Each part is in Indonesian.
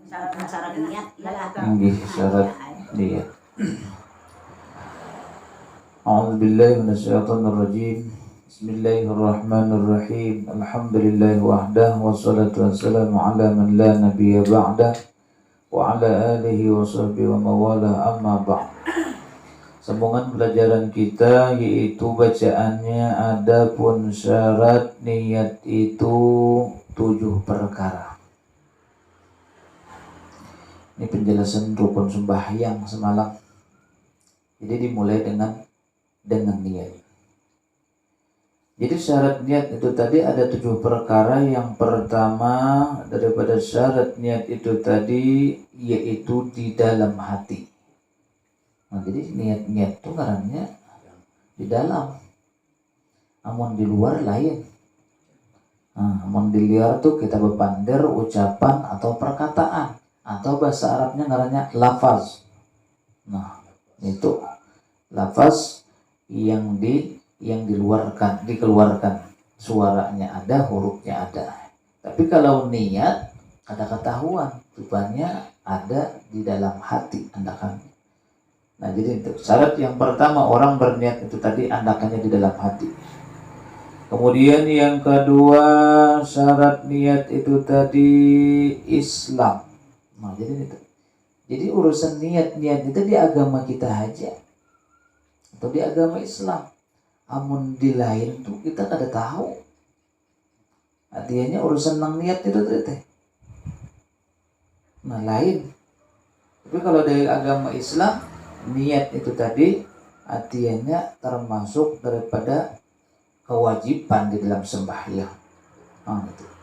syarat niat ialah syarat niat. A'udzubillahi minasyaitonir rajim. Bismillahirrahmanirrahim. Alhamdulillahi wahdah wassalatu wassalamu ala man la nabiyya ba'dah wa ala alihi wa sahbihi wa mawalah, amma ba'd. Sambungan pelajaran kita yaitu bacaannya adapun syarat niat itu 7 perkara. Ini penjelasan rukun sembahyang semalam. Jadi dimulai dengan niat. Jadi syarat niat itu tadi ada 7 perkara. Yang pertama daripada syarat niat itu tadi yaitu di dalam hati. Nah, jadi niat itu ngarannya di dalam. Namun di luar lain. Namun di luar tuh kita bepander ucapan atau perkataan. Atau bahasa Arabnya ngarannya lafaz. Nah, itu lafaz yang dikeluarkan, suaranya ada, hurufnya ada. Tapi kalau niat ada ketahuan, rupanya ada di dalam hati andakan. Nah, jadi itu syarat yang pertama orang berniat itu tadi andakannya di dalam hati. Kemudian yang kedua syarat niat itu tadi Islam. Nah, jadi urusan niat itu di agama kita aja atau di agama Islam. Amun di lain tuh kita kada tahu. Artinya urusan nang niat itu teh. Nah, lain. Tapi kalau dari agama Islam niat itu tadi artinya termasuk daripada kewajiban di dalam sembahyang. Gitu.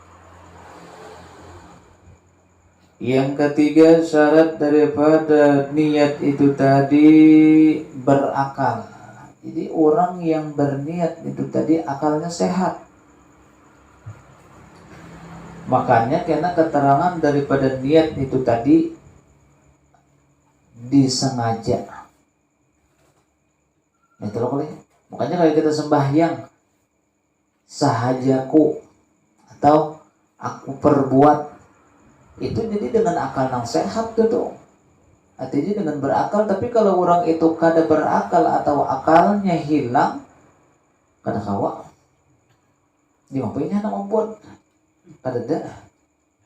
Yang ketiga syarat daripada niat itu tadi berakal. Jadi orang yang berniat itu tadi akalnya sehat. Makanya karena keterangan daripada niat itu tadi disengaja. Itu loh. Makanya kalau kita sembahyang sahajaku atau aku perbuat itu jadi dengan akal yang sehat tuh. Artinya dengan berakal. Tapi kalau orang itu kada berakal atau akalnya hilang, kada kawa. Dia ngapainnya anak membuat? Kada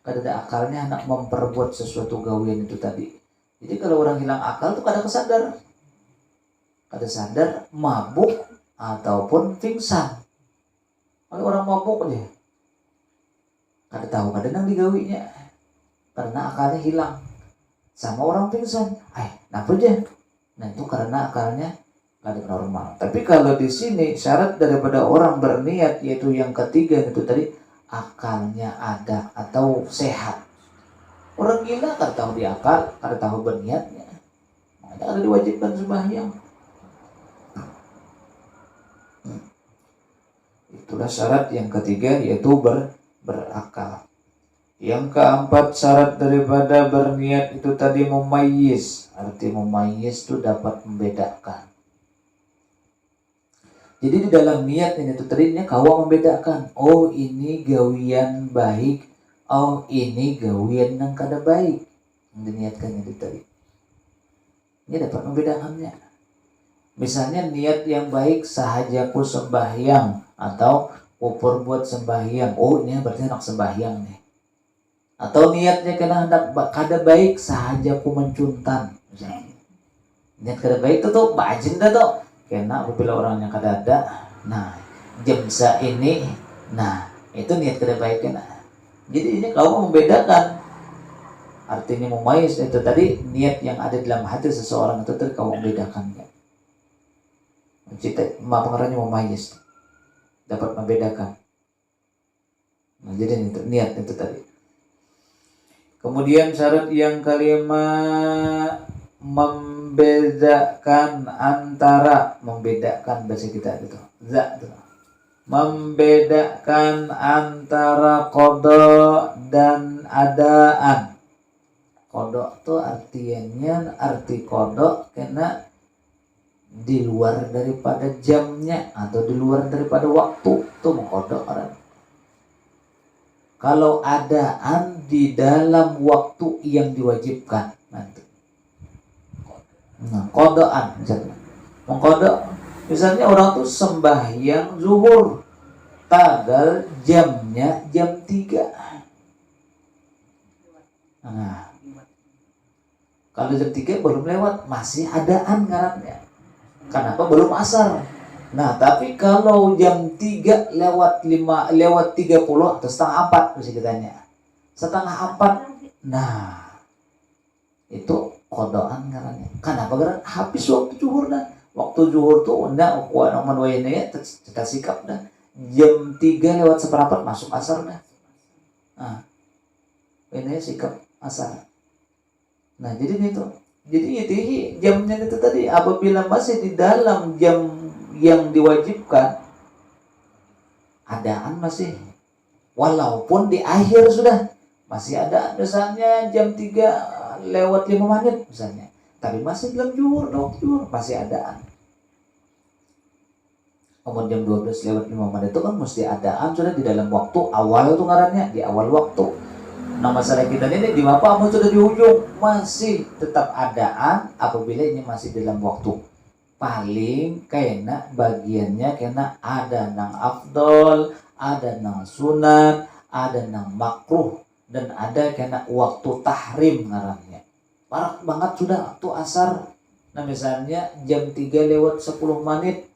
ada akalnya anak memperbuat sesuatu gawian itu tadi. Jadi kalau orang hilang akal tuh kada kesadar. Kada sadar mabuk ataupun pingsan. Kalau orang mabuk dia kada tahu kada nang digawinya karena akalnya hilang. Sama orang pingsan, kenapa aja? Nah, itu karena akalnya kada normal. Tapi kalau di sini syarat daripada orang berniat yaitu yang ketiga itu tadi akalnya ada atau sehat. Orang gila kada tahu di akal, kada tahu berniatnya. Makanya ada diwajibkan sembahyang. Itulah syarat yang ketiga yaitu berakal. Yang keempat syarat daripada berniat itu tadi mumayyiz. Arti mumayyiz itu dapat membedakan. Jadi di dalam niat ini tuh tadinya kawa membedakan. Oh, ini gawian baik. Oh, ini gawian yang kada baik. Yang diniatkan itu tadi. Ini dapat membedakannya. Misalnya niat yang baik sahajaku sembahyang atau upur buat sembahyang. Oh, ini berarti anak sembahyang nih. Atau niatnya kena hendak kada baik sahajaku mencuntan. Niat kada baik tuh bajin dah tuh. Kena apabila orangnya kada ada. Nah, jemsa ini. Nah, itu niat kada baik kena. Jadi ini kau membedakan. Artinya mumayyiz itu tadi niat yang ada dalam hati seseorang itu tadi kau membedakannya. Cita pengarangnya mumayyiz. Dapat membedakan. Nah, jadi itu niat itu tadi. Kemudian syarat yang kelima membedakan bahasa kita itu. Membedakan antara qada dan adaan. Qada itu arti qada karena di luar daripada jamnya atau di luar daripada waktu itu mengqada orang. kalau adaan di dalam waktu yang diwajibkan nanti. Nah, kodoan misalnya. Mengkodok misalnya orang tuh sembahyang zuhur tanggal jamnya jam 3. Nah, kalau jam 3 belum lewat, masih adaan ngarannya. Kenapa? Belum asar. Nah, tapi kalau jam 3 lewat 5 lewat 30 atau setengah 4 bisa ditanya. Setengah 4. Nah, itu kodoan ngarannya. Kenapa? Karena habis waktu zuhur dah. Waktu zuhur tuh enggak nomor wayne kita sikap dah. Jam 3 lewat seperempat masuk asar dah. Nah, ini sikap asar. Nah, jadi itu. Jadi itu jamnya itu tadi apabila masih di dalam jam yang diwajibkan, adaan masih walaupun di akhir sudah masih ada misalnya jam 3 lewat 5 menit misalnya, tapi masih dalam zuhur, masih adaan. Kemudian jam 12 lewat 5 menit itu kan mesti adaan sudah di dalam waktu awal itu ngarannya, di awal waktu. Nah, masalah kita ini di bapak kamu sudah di ujung, masih tetap adaan apabila ini masih dalam waktu. Paling kena bagiannya kena ada nang afdol, ada nang sunat, ada nang makruh, dan ada kena waktu tahrim ngarannya. Parah banget sudah waktu asar. Nah, misalnya jam 3 lewat 10 menit,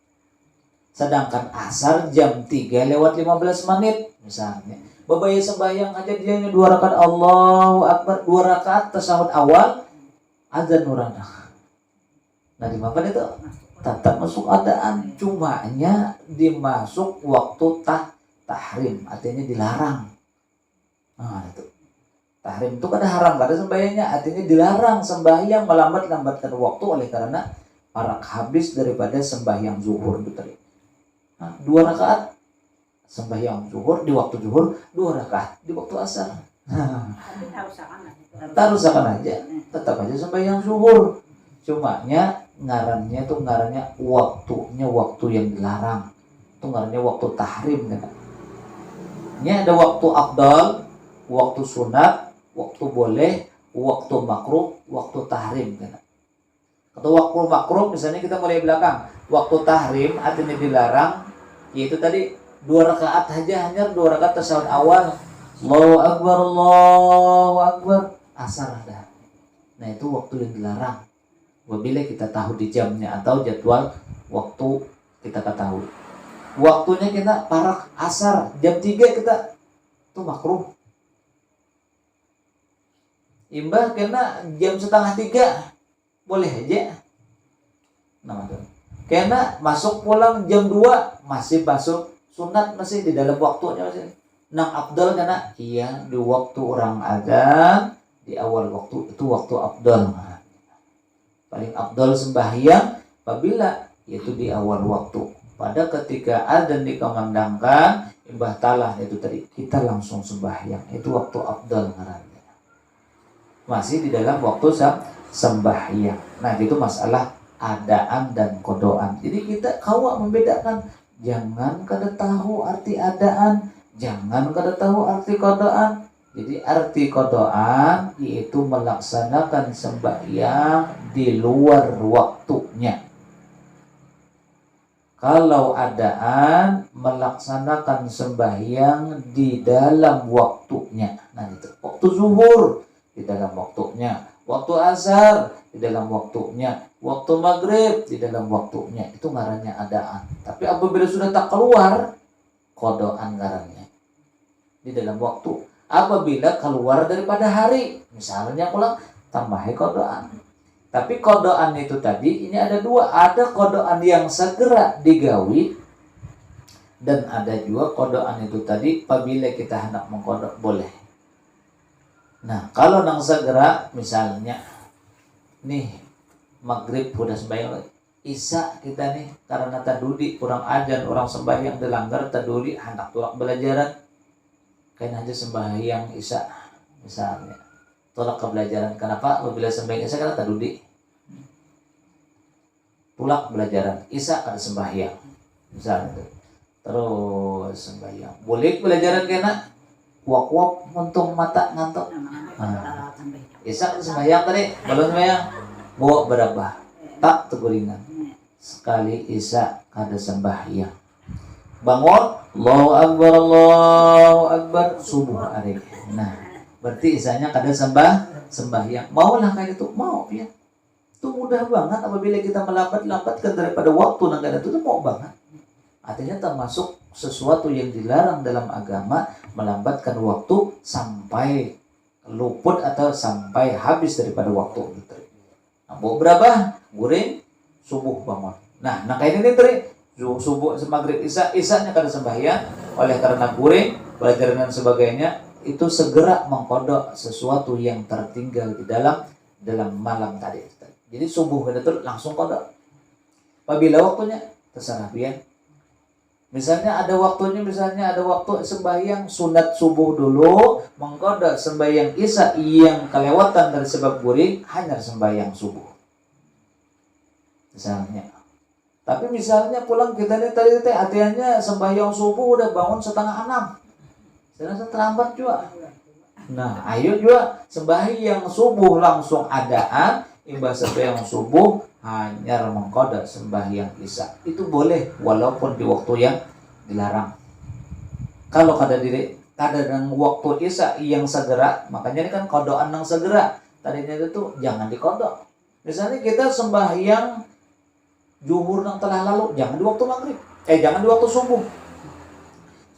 sedangkan asar jam 3 lewat 15 menit misalnya. Babaya sembahyang aja dia 2 rakaat Allahu Akbar, 2 rakaat tasyahud awal, azan orang. Nah, di mana itu tetap masuk adaan, cumanya dimasuk waktu tahrim, artinya dilarang. Nah, itu tahrim itu kada haram, kada sembahyangnya, artinya dilarang sembahyang melambatkan waktu oleh karena parak habis daripada sembahyang zuhur itu tadi. Nah, 2 rakaat sembahyang zuhur di waktu zuhur, 2 rakaat di waktu asar. Tarusakan aja, tetap aja sembahyang zuhur. Cumanya ngarannya waktunya waktu yang dilarang. Itu ngarannya waktu tahrim kan. Ini ada waktu afdal, waktu sunat, waktu boleh, waktu makruh, waktu tahrim kan. Atau waktu makruh misalnya kita mulai belakang. Waktu tahrim artinya dilarang, yaitu tadi 2 rakaat aja, hanya 2 rakaat tasyahud awal. Allahu Akbar, Allahu Akbar, asar dah. Nah, itu waktu yang dilarang. Apabila kita tahu di jamnya atau jadwal waktu kita ketahui. Waktunya kita parak asar, jam 3 kita itu makruh. Imbah kena jam setengah 3 boleh aja. Nah, kena masuk pulang jam 2 masih masuk sunat, masih di dalam waktunya masih. Nang afdal karena iya di waktu orang azan, di awal waktu itu waktu afdal. Paling afdal sembahyang apabila yaitu di awal waktu. Pada ketika azan dikumandangkan, imbah talah itu tadi kita langsung sembahyang. Itu waktu afdal ngarannya. Masih di dalam waktu sembahyang. Nah, itu masalah adaan dan kodoan. Jadi kita kawa membedakan. Jangan kada tahu arti adaan, jangan kada tahu arti kodoan. Jadi arti kodoan yaitu melaksanakan sembahyang di luar waktunya. Kalau adaan melaksanakan sembahyang di dalam waktunya. Nah, itu waktu zuhur di dalam waktunya, waktu asar di dalam waktunya, waktu maghrib di dalam waktunya, itu ngarannya adaan. Tapi apabila sudah tak keluar, kodoan ngarannya di dalam waktu. Apabila keluar daripada hari, misalnya pulang, tambahi kodoan. Tapi kodoan itu tadi, ini ada 2. Ada kodoan yang segera digawi, dan ada juga kodoan itu tadi, apabila kita hendak mengkodok boleh. Nah, kalau nang segera, misalnya, nih, maghrib udah sembahyang, isya kita nih, karena tadudi, kurang ajan, orang sembahyang dilanggar, tadudi, hendak tolak belajaran, kayaknya aja sembahyang isya, misalnya, tolak ke belajaran. Kenapa? Apabila sembahyang isya karena tadudi, tolak belajaran, isya ada sembahyang, misalnya, terus sembahyang, boleh belajaran kena, kuak untung mata ngantuk. Isak sembahyang tadi, belum sembahyang. Bawa berapa? Tak teguringan. Sekali isak kada sembahyang. Bangun, Allahu Akbar, Allahu Akbar, subuh hari. Nah, berarti isanya kada sembahyang. Maulah kayak itu, mau ya. Itu mudah banget apabila kita melambat-lambatkan daripada waktu nang kada itu mau banget. Artinya termasuk sesuatu yang dilarang dalam agama, melambatkan waktu sampai luput atau sampai habis daripada waktu. Nah, mau berapa? Guring, subuh bangun. Nah kayak ini tadi subuh maghrib isanya kada sembahyang oleh karena guring, pelajaran dan sebagainya itu segera mengkodok sesuatu yang tertinggal di dalam malam tadi. Jadi subuh itu langsung kodok. Apabila waktunya terserah pian. Misalnya ada waktu sembahyang sunat subuh dulu, mengkodok sembahyang isya yang kelewatan dari sebab guring hanya sembahyang subuh. Misalnya. Tapi misalnya pulang kita nih tadi hatiannya sembahyang subuh udah bangun 5:30. Saya rasa terlambat juga. Nah, ayo juga sembahyang subuh langsung adaan, imbas sembahyang subuh hanya mengkodok sembahyang isya. Itu boleh walaupun di waktu yang dilarang. Kalau kada dengan waktu isya yang segera, makanya ini kan kodokan yang segera. Tadinya itu jangan dikodok. Misalnya kita sembahyang zuhur yang telah lalu, jangan di waktu maghrib. Jangan di waktu subuh.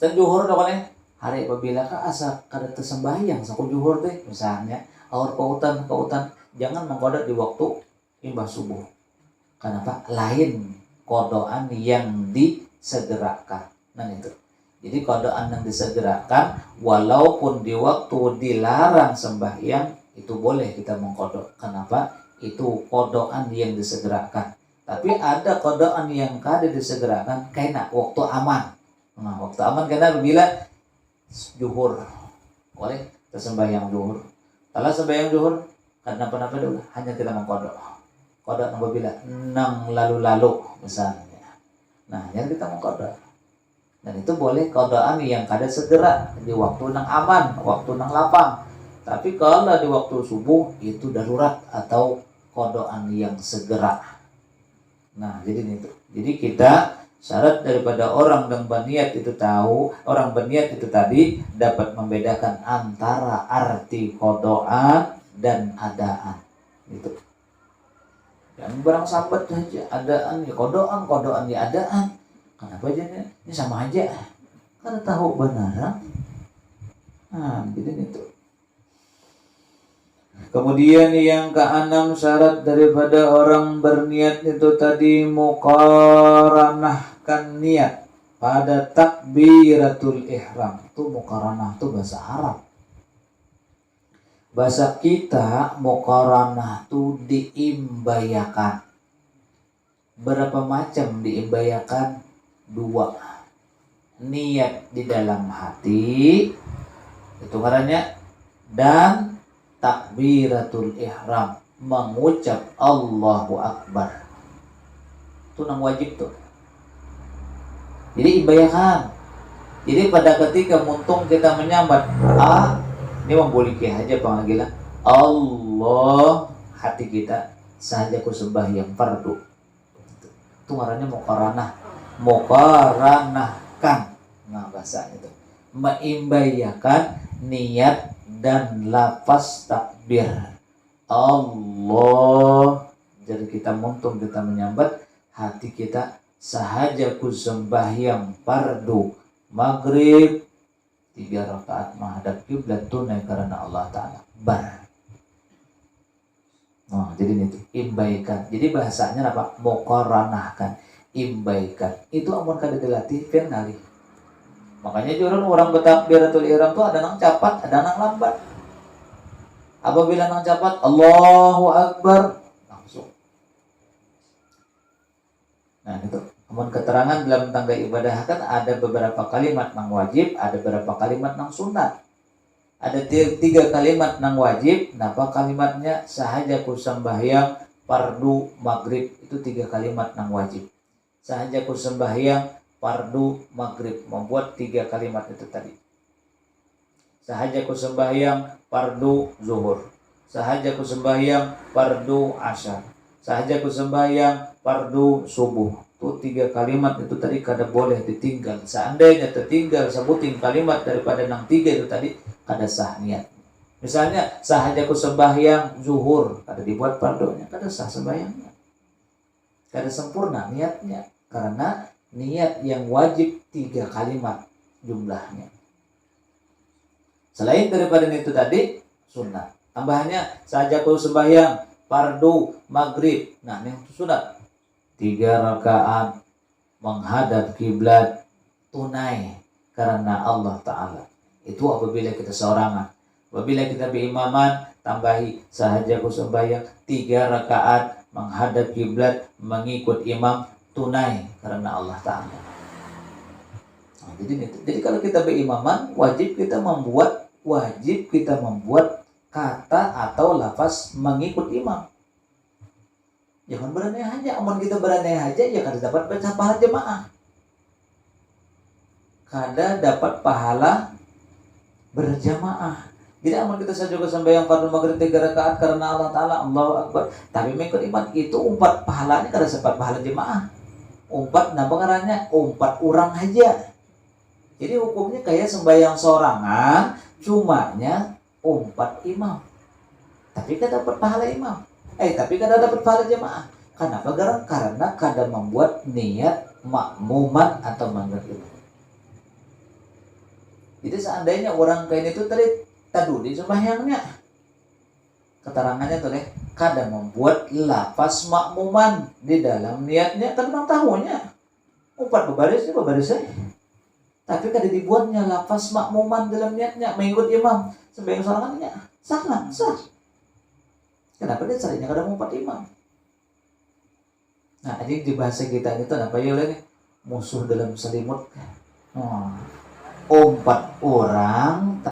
Dan zuhur dokane hari apabila ka asa kada tersembahyang saku zuhur teh misalnya aur kautan jangan mengkodok di waktu imbas subuh. Kenapa? Lain kodokan yang disegerakan. Nah itu. Jadi kodokan yang disegerakan walaupun di waktu dilarang sembahyang itu boleh kita mengkodok. Kenapa? Itu kodokan yang disegerakan. Tapi ada kodokan yang kada disegerakan kena waktu aman. Nah waktu aman kena bila zuhur. Boleh tersembahyang zuhur. Kalau sembahyang zuhur karena apa dulu hanya kita mengkodok. Kodok apabila nang lalu-lalu misalnya. Nah, yang kita mengkodok. Dan itu boleh kodokan yang kada segera di waktu nang aman, waktu nang lapang. Tapi kalau di waktu subuh itu darurat atau kodokan yang segera. Nah, jadi itu. Jadi kita syarat daripada orang yang berniat itu tahu, orang berniat itu tadi dapat membedakan antara arti kodokan dan adaan. Gitu. Yang barang sambat saja adaan ya kodokan ya adaan. Kenapa aja ini sama aja? Karena tahu benar. Nah, gitu itu. Kemudian yang keenam syarat daripada orang berniat itu tadi muqaranahkan niat pada takbiratul ihram. Itu muqaranah itu bahasa Arab. Bahasa kita muqaranah itu diimbayakan. Berapa macam diimbayakan? 2. Niat di dalam hati itu caranya, dan takbiratul ihram mengucap Allahu Akbar. Itu nang wajib tuh. Jadi imbayakan. Jadi pada ketika muntung kita menyambat ini memboliki aja panggilan Allah, hati kita saja ku sembahyang fardu. Itu ngarannya muqaranahkan. Nah bahasanya itu meimbayakan niat dan lafaz takbir Allah. Jadi kita muntung kita menyambat hati kita sahaja ku sembahyang fardu maghrib 3 rakaat menghadap kiblat tunai karena Allah Ta'ala. Nah, jadi itu imbaikan. Jadi bahasanya apa? Muqaranahkan, imbaikan. Itu amun kada dilatih pian ngalih. Makanya jurun orang bertakbiratul ihram tuh ada nang cepat, ada nang lambat. Apabila nang cepat Allahu Akbar langsung. Nah, itu. Namun keterangan dalam tangga ibadah kan ada beberapa kalimat nang wajib, ada beberapa kalimat nang sunat. Ada 3 kalimat nang wajib, napa kalimatnya sahaja ku sembahyang fardu maghrib, itu 3 kalimat nang wajib. Sahaja ku sembahyang fardu maghrib, membuat 3 kalimat itu tadi. sahaja ku sembahyang fardu zuhur, sahaja ku sembahyang fardu asar, sahaja ku sembahyang fardu subuh. Tuh 3 kalimat itu tadi kada boleh ditinggal. Seandainya tertinggal sebutin kalimat daripada nang 3 itu tadi, kada sah niat. Misalnya sahaja ku sembahyang zuhur, kada dibuat fardunya, kada sah sembahyangnya, kada sempurna niatnya, karena niat yang wajib 3 kalimat jumlahnya. Selain daripada itu tadi sunat, tambahannya sahaja ku sembahyang fardu maghrib. Nah, ini sunat 3 rakaat menghadap kiblat tunai karena Allah Ta'ala. Itu apabila kita seorangan. Apabila kita berimaman, tambahi sahaja ku sembahyang 3 rakaat menghadap kiblat mengikut imam tunai karena Allah Ta'ala. Nah, jadi kalau kita berimaman, wajib kita membuat kata atau lafaz mengikut imam. Jangan beranai aja. Amun kita beranai aja, ya kada dapat baca pahala jemaah. Kada dapat pahala berjamaah. Jadi amun kita saja sembahyang fardu maghrib 3 rakaat karena Allah Ta'ala, Allahu Akbar, tapi mengikut imam itu umpat pahalanya kada sempat pahala jemaah. Umpat, nah pengarahnya umpat orang aja. Jadi hukumnya kayak sembahyang sorangan, cumanya umpat imam. Tapi kada dapat pahala imam. Tapi kada dapat pahala jemaah. Kenapa? Karena kada membuat niat makmuman atau maghrib. Jadi seandainya orang kayak itu tadi taduli sembahyangnya, keterangannya tuh kada membuat lafaz makmuman di dalam niatnya, kan memang tahunya umpat bebaris aja. Tapi kada dibuatnya lafaz makmuman dalam niatnya mengikut imam sembahyang sorangannya. Sah. Kenapa dia carinya kada mengumpat imam? Nah, jadi di bahasa kita itu apa ya lagi? Musuh dalam selimut. Umpat orang